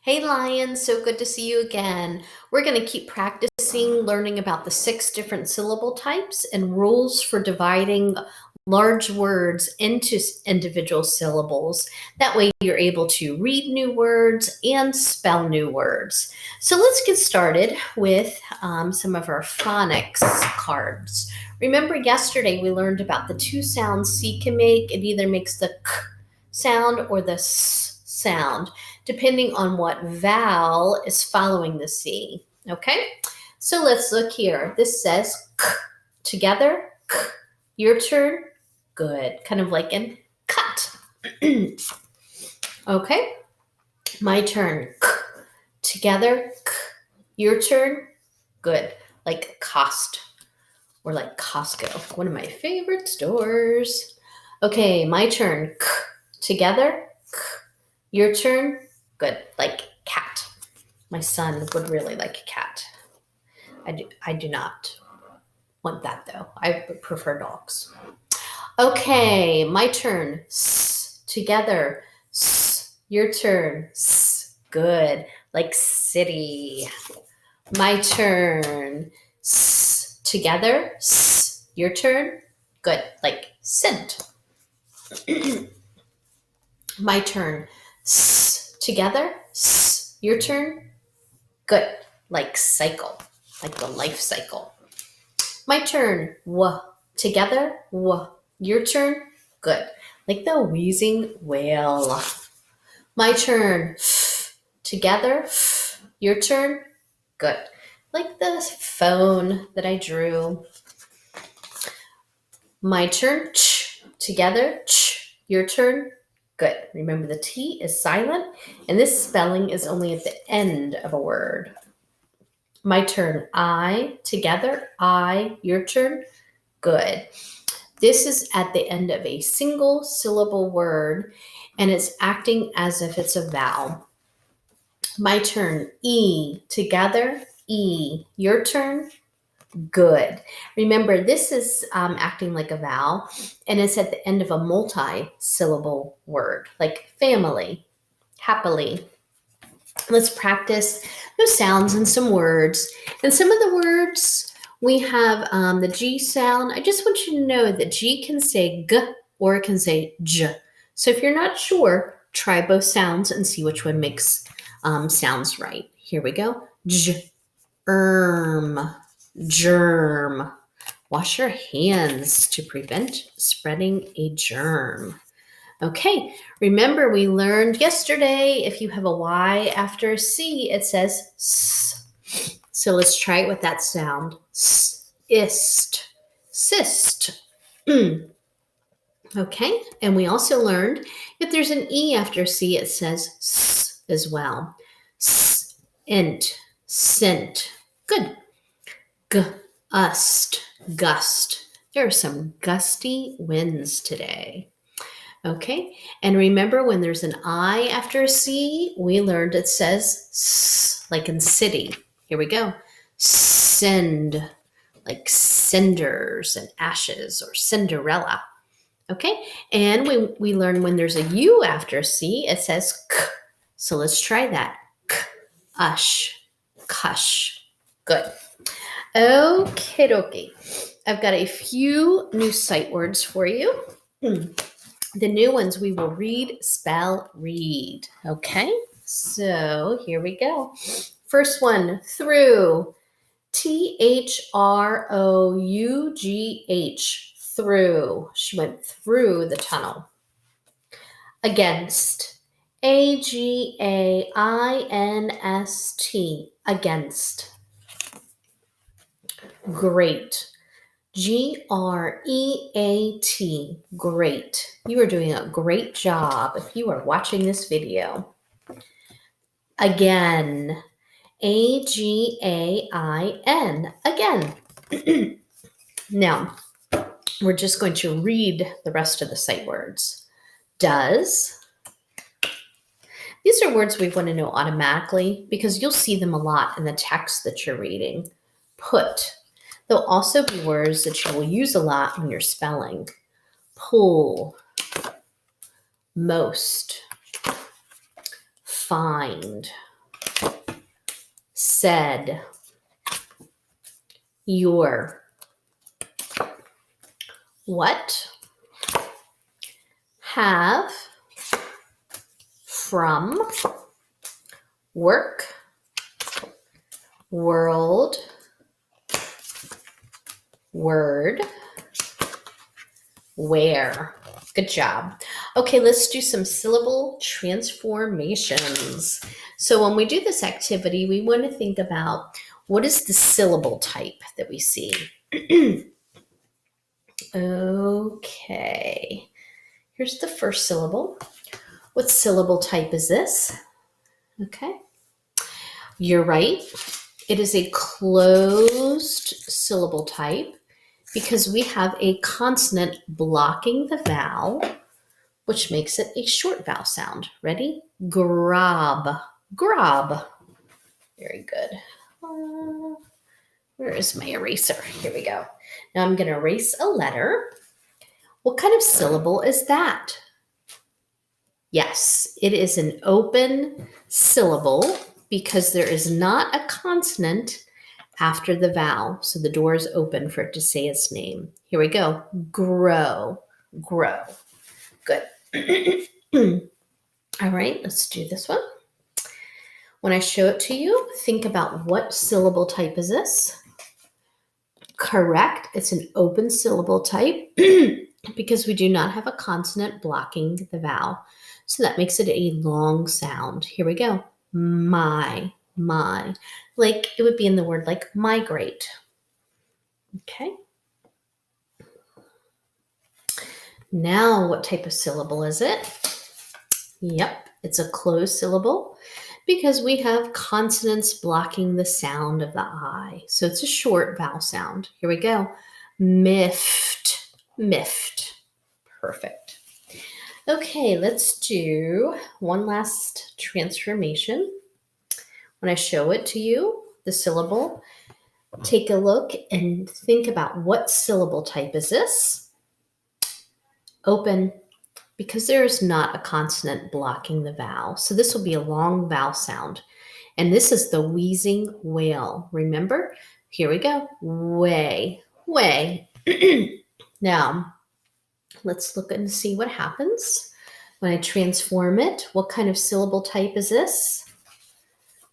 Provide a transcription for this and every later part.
Hey Lion, so good to see you again. We're going to keep practicing learning about the 6 different syllable types and rules for dividing large words into individual syllables. That way you're able to read new words and spell new words. So let's get started with some of our phonics cards. Remember yesterday we learned about the 2 sounds C can make. It either makes the k sound or the s sound, depending on what vowel is following the C. Okay, so let's look here. This says k, together, k. Your turn. Good. Kind of like in cut. Okay, my turn. K, together, k. Your turn. Good. Like cost or like Costco, one of my favorite stores. Okay, my turn. K, together, k. Your turn. Good, like cat. My son would really like a cat. I do not want that though. I prefer dogs. Okay, my turn. S, together. S, your turn. S, good, like city. My turn. S, together. S, your turn. Good, like scent. My turn. S, together. S, your turn. Good, like cycle, like the life cycle. My turn. W, together. W, your turn. Good, like the wheezing whale. My turn. F, together. F, your turn. Good, like the phone that I drew. My turn. Ch, together. Ch, your turn. Good. Remember the T is silent, and this spelling is only at the end of a word. My turn. I, together. I, your turn. Good. This is at the end of a single syllable word, and it's acting as if it's a vowel. My turn. E, together. E, your turn. Good. Remember, this is acting like a vowel, and it's at the end of a multi-syllable word, like family, happily. Let's practice those sounds and some words. And some of the words, we have the G sound. I just want you to know that G can say G or it can say J. So if you're not sure, try both sounds and see which one makes sounds right. Here we go. J, germ. Wash your hands to prevent spreading a germ. Okay, remember we learned yesterday if you have a Y after a C, it says S. So let's try it with that sound. Ist, cyst. Okay, and we also learned if there's an E after C, it says S as well. Int, scent. Good. Gust, gust. There are some gusty winds today. Okay, and remember when there's an I after a C, we learned it says S, like in city. Here we go. Send, like cinders and ashes, or Cinderella. Okay, and we learned when there's a U after a C, it says K. So let's try that. K, ush, cush. Good. Okay, dokie. I've got a few new sight words for you. The new ones we will read, spell, read. Okay, so here we go. First one, through. Through. Through. She went through the tunnel. Against. Against. Against. Great. Great. Great. You are doing a great job if you are watching this video. Again. Again. Again. Now, we're just going to read the rest of the sight words. Does. These are words we want to know automatically because you'll see them a lot in the text that you're reading. Put. There'll also be words that you will use a lot when you're spelling. Pull, most, find, said, your, what, have, from, work, world, word, where. Good job. Okay, let's do some syllable transformations. So when we do this activity, we want to think about what is the syllable type that we see. Okay, here's the first syllable. What syllable type is this? Okay, you're right. It is a closed syllable type because we have a consonant blocking the vowel, which makes it a short vowel sound. Ready? Grab, grab. Very good. Where is my eraser? Here we go. Now I'm going to erase a letter. What kind of syllable is that? Yes, it is an open syllable because there is not a consonant after the vowel. So the door is open for it to say its name. Here we go. Grow, grow. Good. All right, let's do this one. When I show it to you, think about what syllable type is this? Correct. It's an open syllable type because we do not have a consonant blocking the vowel. So that makes it a long sound. Here we go. My. Like it would be in the word like migrate. Okay. Now, what type of syllable is it? Yep, it's a closed syllable because we have consonants blocking the sound of the I. So it's a short vowel sound. Here we go. Miffed, miffed. Perfect. Okay, let's do one last transformation. When I show it to you, the syllable, take a look and think about what syllable type is this? Open, because there is not a consonant blocking the vowel. So this will be a long vowel sound. And this is the wheezing whale. Remember? Here we go. Way, way. Now, let's look and see what happens when I transform it. What kind of syllable type is this?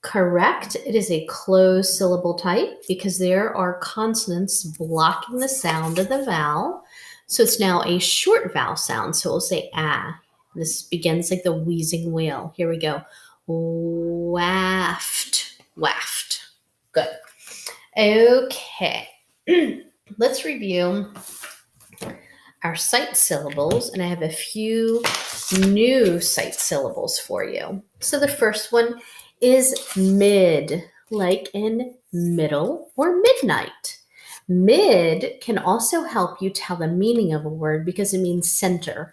Correct. It is a closed syllable type because there are consonants blocking the sound of the vowel. So it's now a short vowel sound. So we'll say ah. This begins like the wheezing whale. Here we go. Waft, waft. Good. Okay. Let's review our sight syllables, and I have a few new sight syllables for you. So the first one is mid, like in middle or midnight. Mid can also help you tell the meaning of a word because it means center.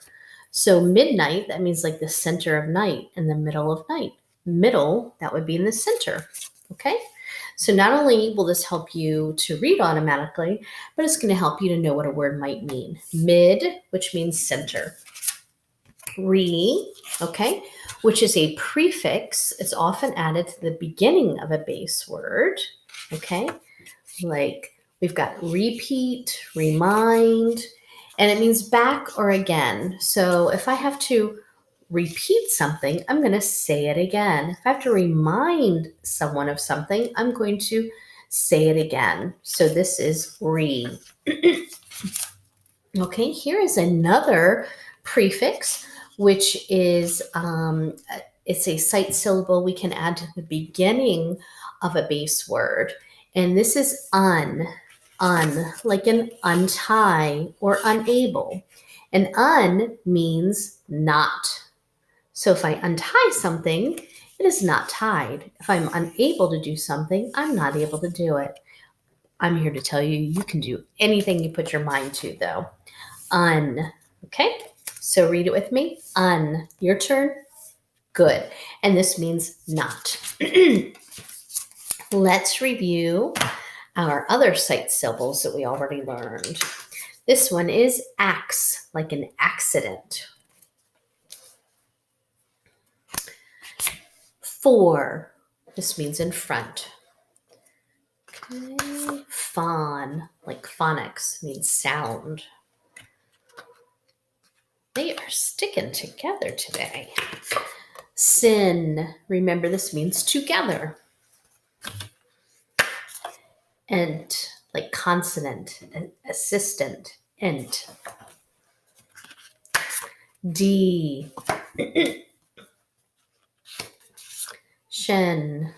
So midnight, that means like the center of night in the middle of night. Middle, that would be in the center. Okay? So not only will this help you to read automatically, but it's going to help you to know what a word might mean. Mid, which means center. Re, okay, which is a prefix. It's often added to the beginning of a base word, okay? Like we've got repeat, remind, and it means back or again. So if I have to repeat something, I'm going to say it again. If I have to remind someone of something, I'm going to say it again. So this is re. Okay, here is another prefix, which is it's a sight syllable we can add to the beginning of a base word. And this is un, like an untie or unable. And un means not. So if I untie something, it is not tied. If I'm unable to do something, I'm not able to do it. I'm here to tell you, you can do anything you put your mind to, though. Un. Okay? So read it with me. Un. Your turn. Good. And this means not. Let's review our other sight syllables that we already learned. This one is ax, like an accident. For. This means in front. Okay. Fawn, like phonics, means sound. They are sticking together today. Sin, remember this means together. Ent, like consonant, assistant, ent. D, shen,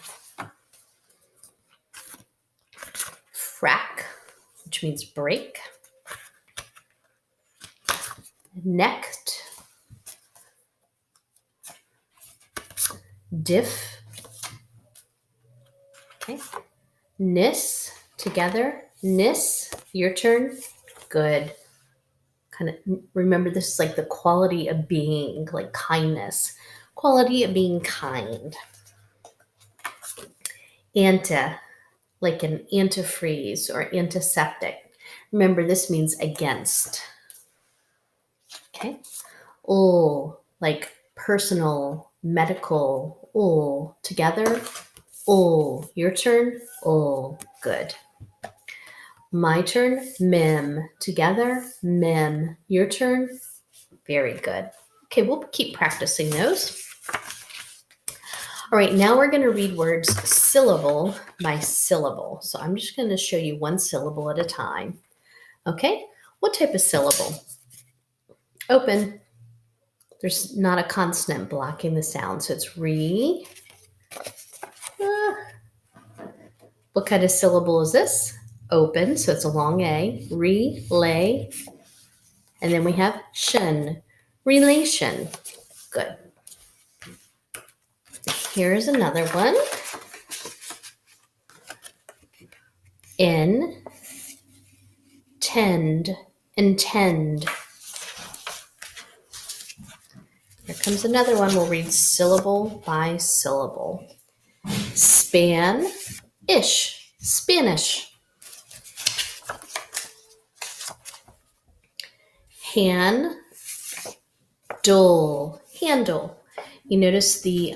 frack, which means break. Necked, diff. Okay. Nis, together. Nis, your turn. Good. Kind of remember this is like the quality of being, like kindness. Quality of being kind. Anta, like an antifreeze or antiseptic. Remember this means against. Okay. Ul, like personal, medical. Ul, together. Ul, your turn. Ul, good. My turn. Mem, together. Mem, your turn. Very good. Okay, we'll keep practicing those. All right, now we're going to read words syllable by syllable. So I'm just going to show you one syllable at a time. Okay, what type of syllable? Open. There's not a consonant blocking the sound, so it's re. What kind of syllable is this? Open, so it's a long A. Relay. And then we have shen, relation. Good. Here's another one. Tend, intend. Here comes another one. We'll read syllable by syllable. Span, ish, Spanish. Handle, handle. You notice the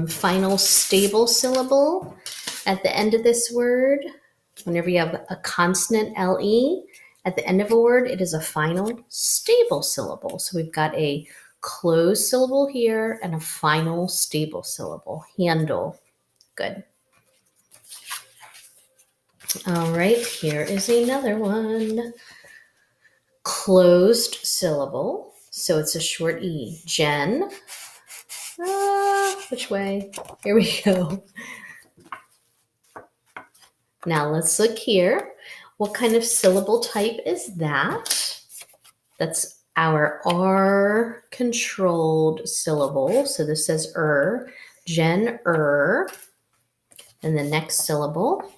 final stable syllable at the end of this word. Whenever you have a consonant LE at the end of a word, it is a final stable syllable. So we've got a closed syllable here and a final stable syllable. Handle. Good. All right, here is another one. Closed syllable. So it's a short E. Jen. Which way? Here we go. Now let's look here. What kind of syllable type is that? That's our R controlled syllable. So this says Jen, and the next syllable.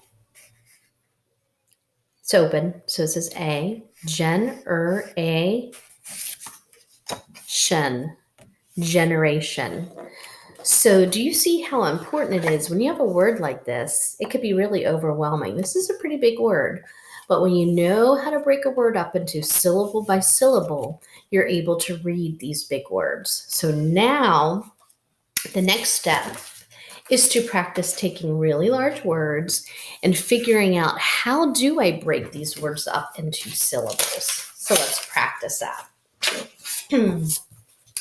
It's open, so it says A. Jen, A. Shen, generation. So do you see how important it is when you have a word like this? It could be really overwhelming. This is a pretty big word, but when you know how to break a word up into syllable by syllable, you're able to read these big words. So now the next step is to practice taking really large words and figuring out how do I break these words up into syllables. So let's practice that.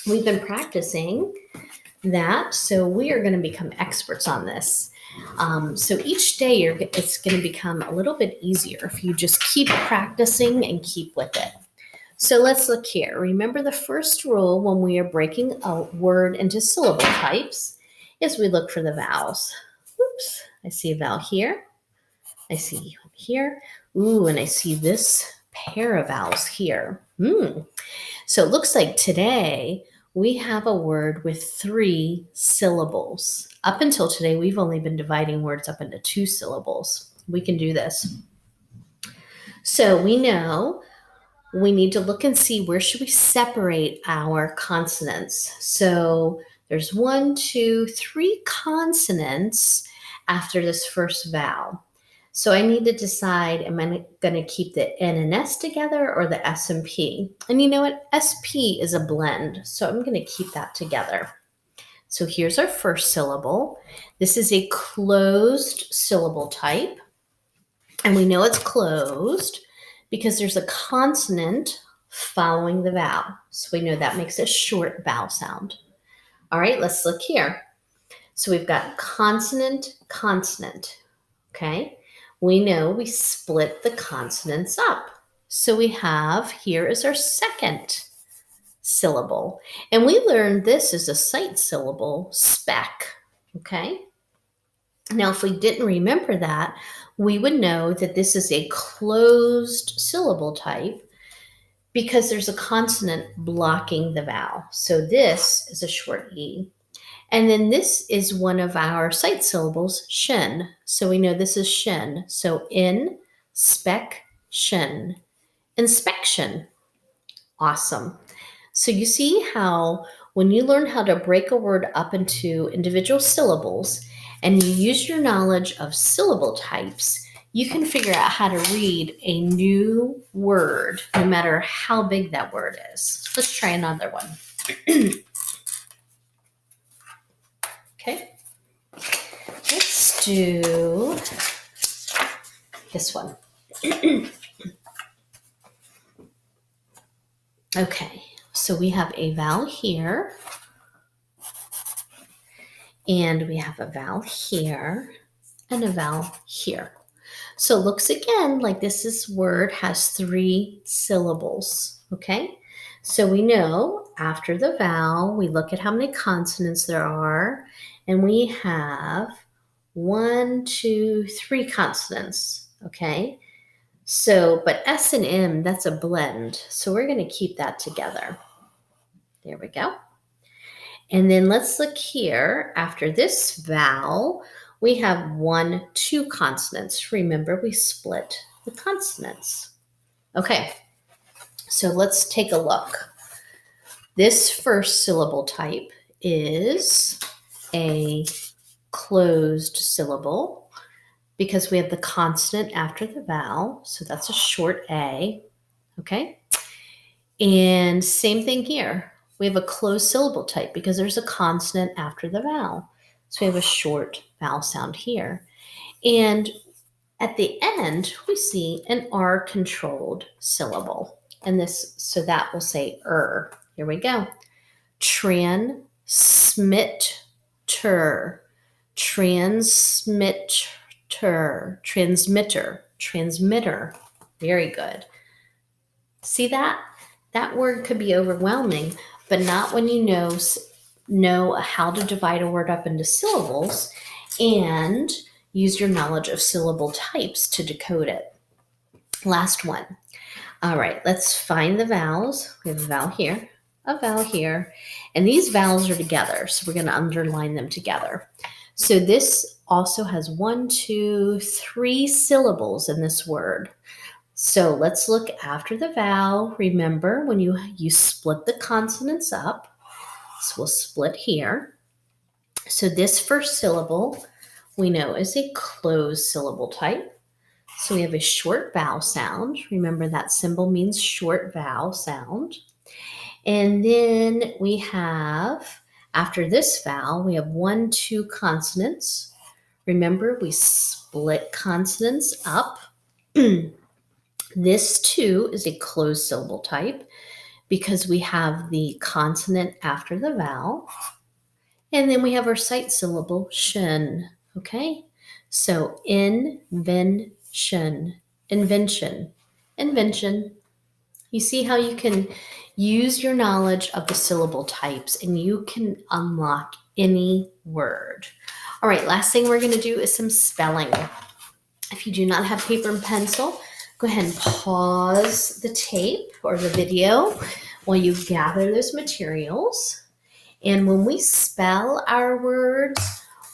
We've been practicing that, so we are going to become experts on this. So each day it's going to become a little bit easier if you just keep practicing and keep with it. So let's look here. Remember the first rule when we are breaking a word into syllable types is we look for the vowels. Oops, I see a vowel here. I see one here. Ooh, and I see this pair of vowels here. So it looks like today we have a word with 3 syllables. Up until today, we've only been dividing words up into 2 syllables. We can do this. So we know we need to look and see where should we separate our consonants. So there's 1, 2, 3 consonants after this first vowel. So I need to decide, am I going to keep the N and S together or the S and P? And you know what? SP is a blend, so I'm going to keep that together. So here's our first syllable. This is a closed syllable type. And we know it's closed because there's a consonant following the vowel. So we know that makes a short vowel sound. All right, let's look here. So we've got consonant, consonant. Okay, we know we split the consonants up. So we have, here is our second syllable. And we learned this is a sight syllable, spec. Okay, now if we didn't remember that, we would know that this is a closed syllable type because there's a consonant blocking the vowel. So this is a short E. And then this is one of our sight syllables, shin. So we know this is shin. So in, spec, shin. Inspection. Awesome. So you see how when you learn how to break a word up into individual syllables and you use your knowledge of syllable types, you can figure out how to read a new word no matter how big that word is. Let's try another one. Okay. Let's do this one. Okay, so we have a vowel here, and we have a vowel here, and a vowel here. So it looks again like this word has 3 syllables, okay? So we know after the vowel, we look at how many consonants there are, and we have 1, 2, 3 consonants, okay? So, but S and M, that's a blend. So we're going to keep that together. There we go. And then let's look here. After this vowel, we have 1, 2 consonants. Remember, we split the consonants. Okay, so let's take a look. This first syllable type is a closed syllable because we have the consonant after the vowel. So that's a short A. Okay. And same thing here. We have a closed syllable type because there's a consonant after the vowel. So we have a short vowel sound here. And at the end, we see an R-controlled syllable. And this, so that will say Here we go. Transmitter. Transmitter. Very good. See that? That word could be overwhelming, but not when you know how to divide a word up into syllables and use your knowledge of syllable types to decode it. Last one. All right, let's find the vowels. We have a vowel here, and these vowels are together, so we're going to underline them together. So this also has 1, 2, 3 syllables in this word. So let's look after the vowel. Remember when you split the consonants up. So we'll split here. So this first syllable we know is a closed syllable type. So we have a short vowel sound. Remember that symbol means short vowel sound. And then we have, after this vowel, we have 1, 2 consonants. Remember we split consonants up. This too is a closed syllable type because we have the consonant after the vowel. And then we have our sight syllable, shin. Okay? So invention. You see how you can use your knowledge of the syllable types and you can unlock any word. All right, last thing we're going to do is some spelling. If you do not have paper and pencil, go ahead and pause the tape or the video while you gather those materials. And when we spell our words,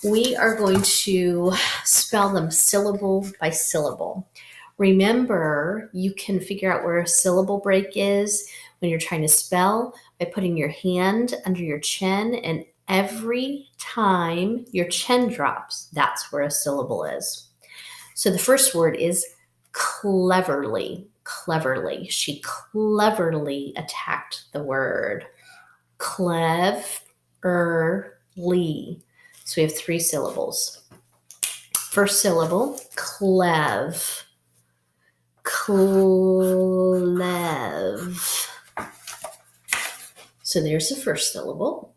we are going to spell them syllable by syllable. Remember, you can figure out where a syllable break is when you're trying to spell by putting your hand under your chin, and every time your chin drops, that's where a syllable is. So the first word is cleverly. She cleverly attacked the word. Cleverly. So we have 3 syllables. First syllable, clev. clev. So there's the first syllable.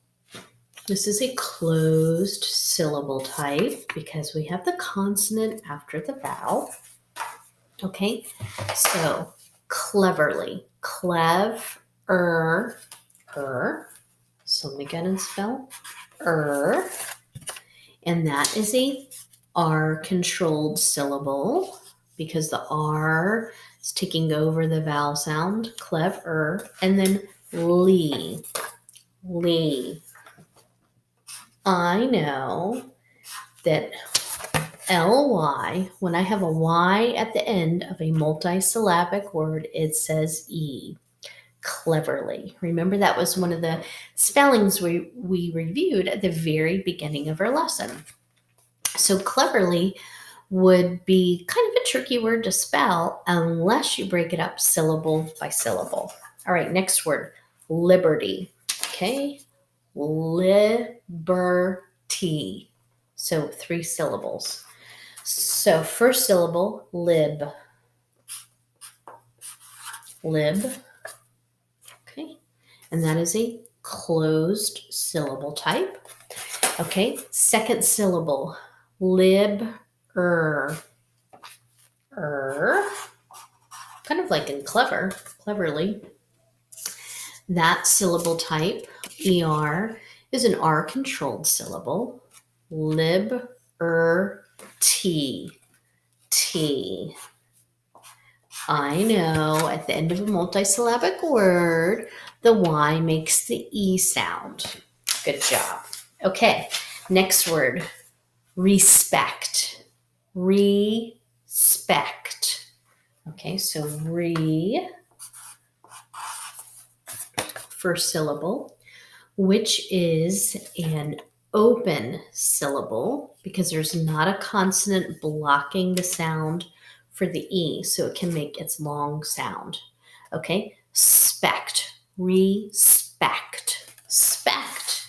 This is a closed syllable type because we have the consonant after the vowel. Okay, so cleverly, clev, So let me go and spell and that is a R-controlled syllable because the R is taking over the vowel sound, clever, and then lee. I know that ly, when I have a Y at the end of a multi-syllabic word, it says E. Cleverly. Remember that was one of the spellings we reviewed at the very beginning of our lesson. So cleverly would be kind of a tricky word to spell unless you break it up syllable by syllable. All right, next word, liberty. Okay, liberty. So 3 syllables. So first syllable, lib. Okay, and that is a closed syllable type. Okay, second syllable, lib-er. Kind of like in cleverly. That syllable type, er, is an R-controlled syllable. Lib-er-t. I know at the end of a multisyllabic word, the Y makes the E sound. Good job. Okay, next word, respect. Okay, so first syllable, which is an open syllable because there's not a consonant blocking the sound for the E, so it can make its long sound. Okay, respect. Spect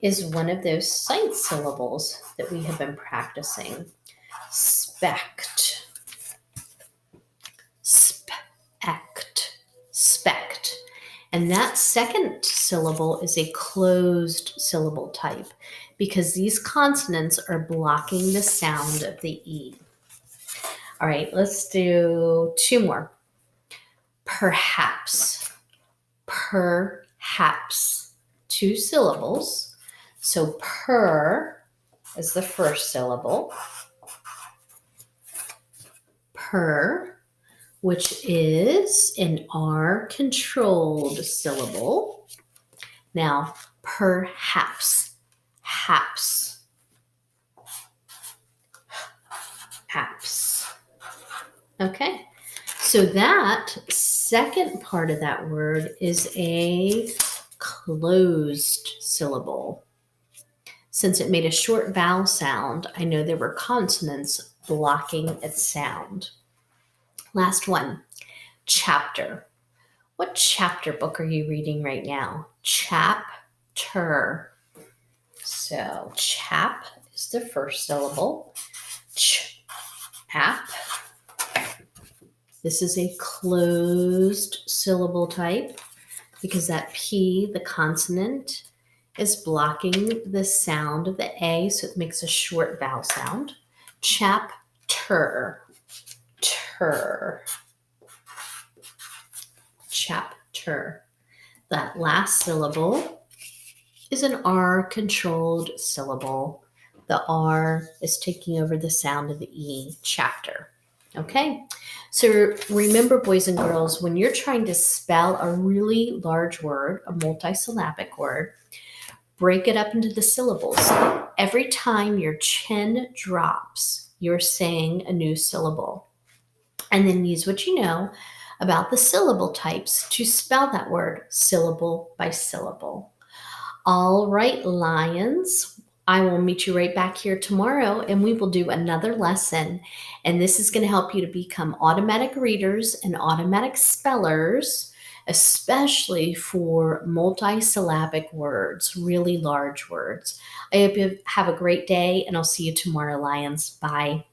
is one of those sight syllables that we have been practicing. Spect. And that second syllable is a closed syllable type because these consonants are blocking the sound of the E. All right, let's do 2 more. Perhaps. 2 syllables. So per is the first syllable. Per, which is an R-controlled syllable. Now, perhaps. Okay, so that second part of that word is a closed syllable. Since it made a short vowel sound, I know there were consonants blocking its sound. Last one, chapter. What chapter book are you reading right now? Chapter. So chap is the first syllable. Chap. This is a closed syllable type because that P, the consonant, is blocking the sound of the A, so it makes a short vowel sound. Chapter. That last syllable is an R-controlled syllable. The R is taking over the sound of the E, chapter. Okay, so remember, boys and girls, when you're trying to spell a really large word, a multisyllabic word, break it up into the syllables. Every time your chin drops, you're saying a new syllable. And then use what you know about the syllable types to spell that word syllable by syllable. All right, lions. I will meet you right back here tomorrow and we will do another lesson. And this is going to help you to become automatic readers and automatic spellers, especially for multisyllabic words, really large words. I hope you have a great day and I'll see you tomorrow, lions. Bye.